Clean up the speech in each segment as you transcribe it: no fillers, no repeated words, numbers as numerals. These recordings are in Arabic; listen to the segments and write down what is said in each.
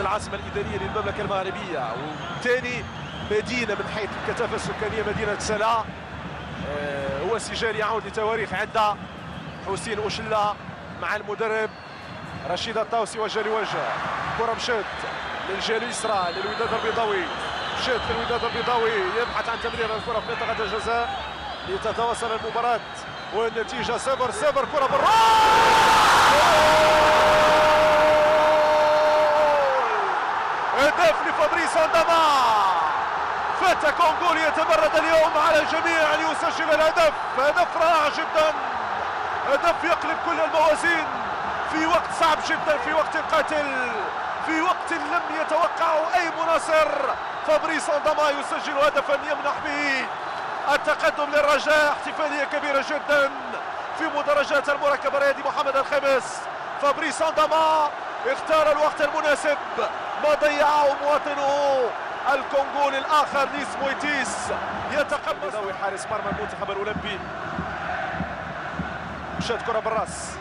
العاصمة الإدارية للمملكة المغربية، وثاني مدينة من حيث الكثافة السكانية مدينة سلا. هو سجال يعود لتواريخ عدة. حسين أوشلا مع المدرب رشيد الطاوسي وجه لوجه. كرة مشات للجهة اليسرى للوداد البيضاوي، مشات للوداد البيضاوي يبحث عن تمرير الكرة في منطقة الجزاء لتتواصل المباراة، والنتيجة 0-0. كرة بالراس، هدف لفابريس انداما. فتى كونغولي يتمرد اليوم على الجميع ليسجل الهدف. هدف رائع جدا، هدف يقلب كل الموازين في وقت صعب جدا، في وقت قاتل، في وقت لم يتوقعه اي مناصر. فابريس انداما يسجل هدفا يمنح به التقدم للرجاء. احتفاليه كبيره جدا في مدرجات المركبه رياضي محمد الخامس. فابريس انداما اختار الوقت المناسب، ما ضيعه مواطنه الكونغولي الاخر ليس مويتيس. يتقمص حارس مرمى المنتخب الاولمبي. مشات كره بالراس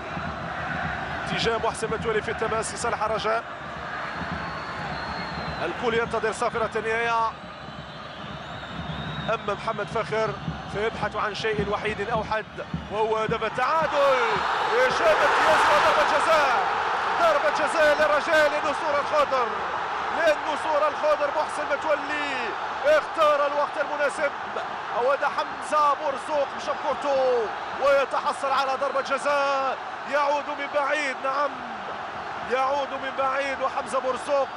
اتجاه محسن متولي في التماس لصالح الرجاء. الكل ينتظر صافرة النهاية، أما محمد فخر فيبحث عن شيء وحيد أوحد وهو هدف التعادل. إجابة ياسر وضربة جزاء، ضربة جزاء للرجاء للنسور الخضر. للنسور الخضر محسن متولي اختار الوقت المناسب. أود حمزة مرزوق بشبكورتو ويتحصل على ضربة جزاء. يعود من بعيد، نعم يعود من بعيد، وحمزة مرزوق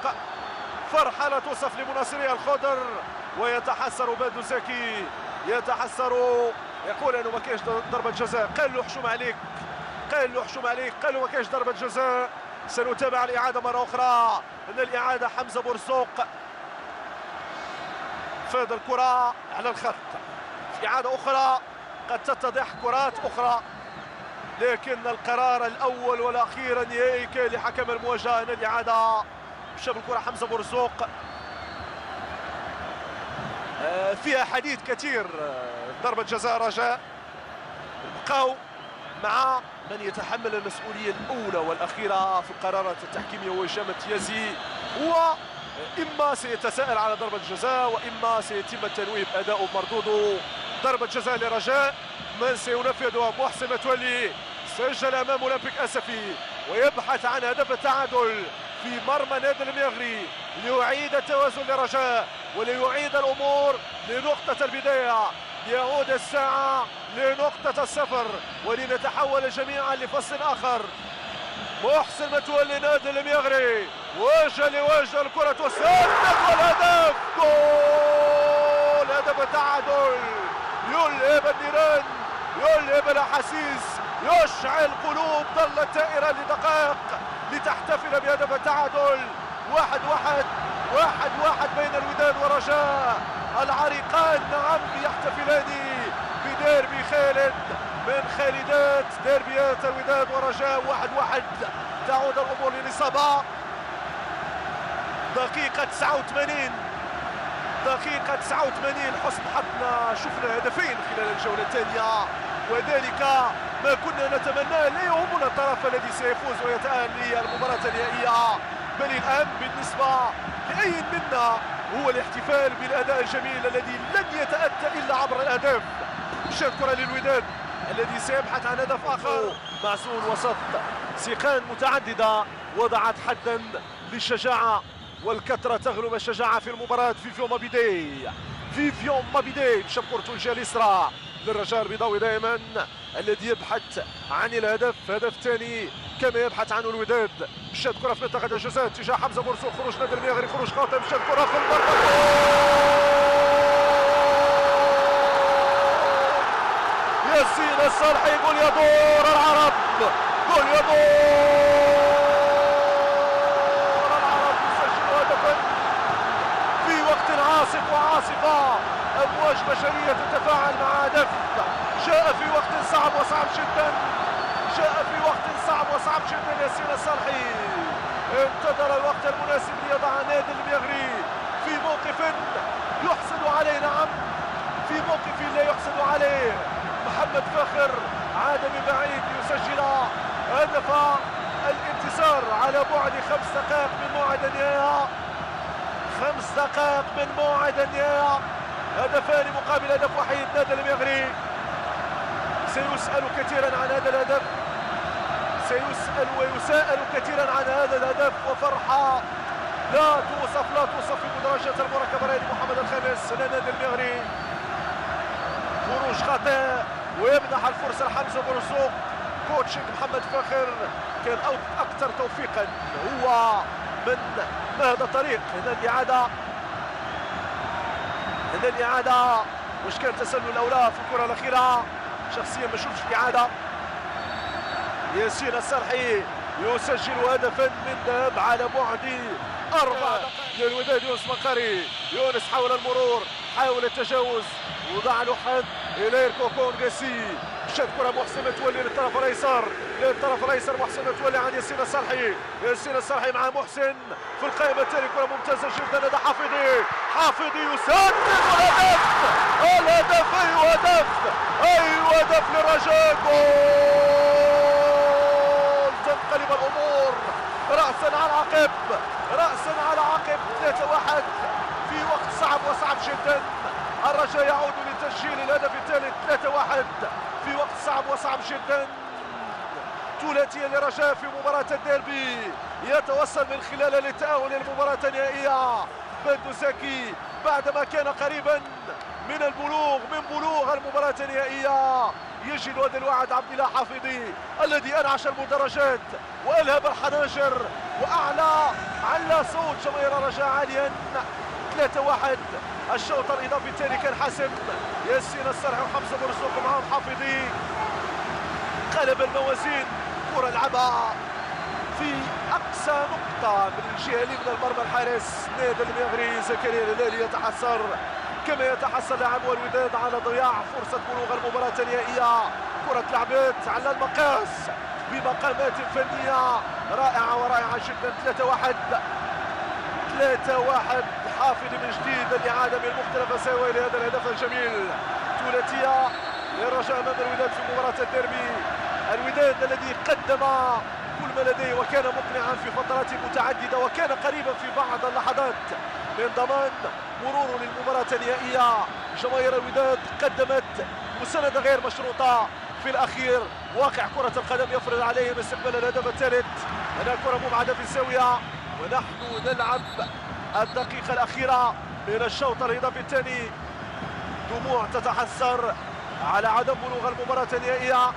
فرحة لا توصف لمناصري الخضر. ويتحسر بادو زكي، يتحسر يقول انه ما كاينش ضربة جزاء. قال له حشوم عليك، قال له حشوم عليك، قال له ما كاينش ضربة جزاء. سنتابع الإعادة مرة أخرى. من الإعادة حمزة مرزوق فاد الكرة على الخط. في إعادة أخرى قد تتضح كرات أخرى، لكن القرار الأول والأخير النهائي كان لحكم المواجهة. من الإعادة مشى بالكرة حمزة مرزوق. فيها حديث كثير ضربة جزاء رجاء. بقاو مع من يتحمل المسؤولية الأولى والأخيرة في القرارات التحكيمية هو هشام التيازي. هو إما سيتساءل على ضربة الجزاء وإما سيتم التنويه بأداؤه بمردوده. ضربة جزاء لرجاء، من سينفذها؟ محسن متولي. سجل أمام أولمبيك أسفي ويبحث عن هدف التعادل في مرمى نادي الميغري ليعيد التوازن لرجاء وليعيد الأمور لنقطة البداية. ليعود الساعة لنقطة الصفر ولنتحول جميعا لفصل آخر. محسن متولي نادي الميغري وجه لوجه، الكرة وسدد والهدف. جول، هدف التعادل. يلهب النيران، يلهب الأحاسيس، يشعل قلوب ظلت تائرة لدقائق لتحتفل بهدف التعادل. 1-1 بين الوداد ورجاء. العريقان نعم يحتفلان بديربي خالد من خالدات ديربيات الوداد ورجاء. 1-1 تعود الأمور للإصابة. دقيقة 89 حسن حظنا شفنا هدفين خلال الجولة الثانية، وذلك ما كنا نتمناه. لا يهمنا الطرف الذي سيفوز ويتأهل للمباراة النهائية، بل الأهم بالنسبة لأي منا هو الاحتفال بالأداء الجميل الذي لن يتأتى إلا عبر الأهداف. مشات كرة للوداد الذي سيبحث عن هدف آخر. معزول وسط سيقان متعددة وضعت حدا للشجاعة، والكثرة تغلب الشجاعة في المباراة. فيفيون مابيدي بشبكورته الجهة اليسرى للرجاء البيضاوي دائما الذي يبحث عن الهدف، هدف ثاني كما يبحث عنه الوداد. مشات كرة في منطقة الجزاء اتجاه حمزة مرزوق، خروج نادي الميغري، خروج خاطئ. مشات كرة في المرمى، ياسين الصالحي. يقول يدور العرب، قول يدور العرب، يسجل هدفا في وقت عاصف وعاصفة. أمواج بشرية تتفاعل مع هدف جاء في وقت صعب وصعب جدا، ياسين الصالحي انتظر الوقت المناسب ليضع نادي الميغري في موقف يحسد عليه، نعم في موقف لا يحسد عليه. محمد فخر عاد من بعيد ليسجل هدف الانتصار على بعد 5 دقائق من موعد النهاية. دقائق من موعد النهاية، هدفان مقابل هدف وحيد. نادي المغري سيسأل كثيرا عن هذا الهدف، سيسأل ويساءل كثيرا عن هذا الهدف، وفرحة لا توصف في مدرجات المراقبة لنادي محمد الخامس للنادي المغري. خروج خطأ ويمنح الفرصة لحمزة برزوق. كوتشنج محمد فاخر كان أكثر توفيقا هو من هذا الطريق. هنا الإعادة واش كان تسلل أو لا في الكرة الأخيرة؟ شخصيا ما شفتش الإعادة. ياسين السرحي يسجل هدفا من ذهب على بعد 4 دقائق للوداد. يونس مقري، يونس حاول المرور، حاول التجاوز، وضع له حد إلى كوكون غاسي. مشات كرة محسن متولي للطرف الأيسر، محسن متولي عن ياسين السرحي مع محسن في القائمة الثانية. كرة ممتازة جدا. هذا حافظي يسدد الهدف. أي هدف للرجاء. جول تنقلب الأمور رأسا على عقب 3-1 في وقت صعب جدا. الرجاء يعود لتسجيل الهدف الثالث 3-1 في وقت صعب جدا. ثلاثية للرجاء في مباراة الديربي يتوصل من خلالها للتأهل للمباراة النهائية. بدو زكي بعدما كان قريبا من بلوغ المباراة النهائية يجد هذا الوعد عبد الله حافظي الذي انعش المدرجات والهب الحناجر على صوت جماهير الرجاء عاليا. 3-1. الشوط الاضافي الثاني كان حاسم. ياسين السرحي وحمزه مرزوق معهم حافظي. قلب الموازين. كرة لعبها في اقصى نقطة من الجهة اليمنى من المرمى. الحارس نادي المغري زكريا الهلالي يتحسر كما يتحسر لاعب الوداد على ضياع فرصة بلوغ المباراة النهائية. كرة لعبت على المقاس بمقامات فنية رائعة جدا. 3-1 حافظ من جديد. الإعادة من مختلف الزوايا لهذا الهدف الجميل. ثلاثية للرجاء أمام الوداد في مباراة الديربي. الوداد الذي قدم كل ما لديه وكان مقنعا في فترات متعددة وكان قريبا في بعض اللحظات من ضمان مروره للمباراة النهائية. جماهير الوداد قدمت مساندة غير مشروطة في الأخير. واقع كرة القدم يفرض عليهم استقبال الهدف الثالث. هنا كرة مبعدة في الزاوية ونحن نلعب الدقيقة الأخيرة من الشوط الإضافي الثاني. دموع تتحسر على عدم بلوغ المباراة النهائية.